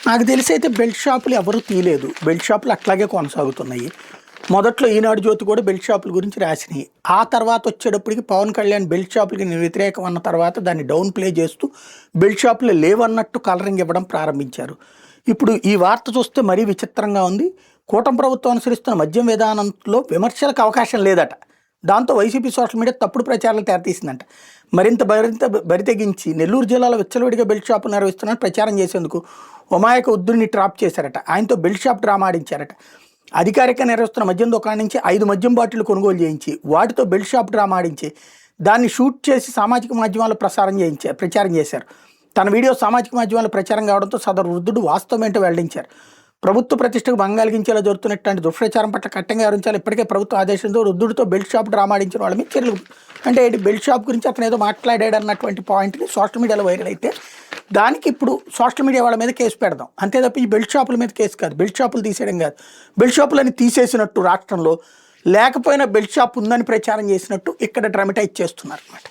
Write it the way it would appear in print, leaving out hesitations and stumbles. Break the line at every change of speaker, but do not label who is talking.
నాకు తెలిసి అయితే బెల్ట్ షాపులు ఎవరు తీయలేదు. బెల్ట్ షాపులు అట్లాగే కొనసాగుతున్నాయి. మొదట్లో ఈనాడు జ్యోతి కూడా బెల్ట్ షాపుల గురించి రాసినాయి. ఆ తర్వాత వచ్చేటప్పటికి పవన్ కళ్యాణ్ బెల్ట్ షాపులకి నేను వ్యతిరేకం అన్న తర్వాత దాన్ని డౌన్ ప్లే చేస్తూ బెల్ట్ షాపులు లేవన్నట్టు కలరింగ్ ఇవ్వడం ప్రారంభించారు. ఇప్పుడు ఈ వార్త చూస్తే మరీ విచిత్రంగా ఉంది. కూటమి ప్రభుత్వం అనుసరిస్తున్న మద్యం విధానంలో విమర్శలకు అవకాశం లేదట. దాంతో వైసీపీ సోషల్ మీడియా తప్పుడు ప్రచారాలు తెరతీసిందంట. మరింత బరితెగించి నెల్లూరు జిల్లాలో విచ్చలవిడిగా బెల్ట్ షాపులు నిర్వహిస్తున్నారని ప్రచారం చేసేందుకు ఉమాయక ఉద్దుని ట్రాప్ చేశారట. ఆయనతో బెల్ట్ షాప్ డ్రామా ఆడించారట. అధికారికంగా నిర్వహిస్తున్న మద్యం దుకాణం నుంచి 5 మద్యం బాటిల్ కొనుగోలు చేయించి వాటితో బెల్ట్ షాప్ డ్రామా ఆడించి దాన్ని షూట్ చేసి సామాజిక మాధ్యమాల్లో ప్రచారం చేశారు. తన వీడియో సామాజిక మాధ్యమాల్లో ప్రచారం కావడంతో సదరు వృద్ధుడు వాస్తవం ఏంటో వెల్లడించారు. ప్రభుత్వ ప్రతిష్టకు భంగం కలిగించేలా జరుగుతున్నటువంటి దుష్ప్రచారం పట్ల కట్టంగా వివరించాలి. ఇప్పటికే ప్రభుత్వ ఆదేశంతో వృద్ధుడితో బెల్ట్ షాప్ డ్రామా ఆడించిన వాళ్ళ మీద చర్యలు. అంటే బెల్ట్ షాప్ గురించి అతను ఏదో మాట్లాడాడు అన్నటువంటి పాయింట్ని సోషల్ మీడియాలో వైరల్ అయితే దానికి ఇప్పుడు సోషల్ మీడియా వాళ్ళ మీద కేసు పెడదాం అంతే తప్ప ఈ బెల్ట్ షాపుల మీద కేసు కాదు. బెల్ట్ షాపులు తీసేయడం కాదు. బెల్ట్ షాపులని తీసేసినట్టు రాష్ట్రంలో లేకపోయినా బెల్ట్ షాప్ ఉందని ప్రచారం చేసినట్టు ఇక్కడ డ్రామటైజ్ చేస్తున్నారు అన్నమాట.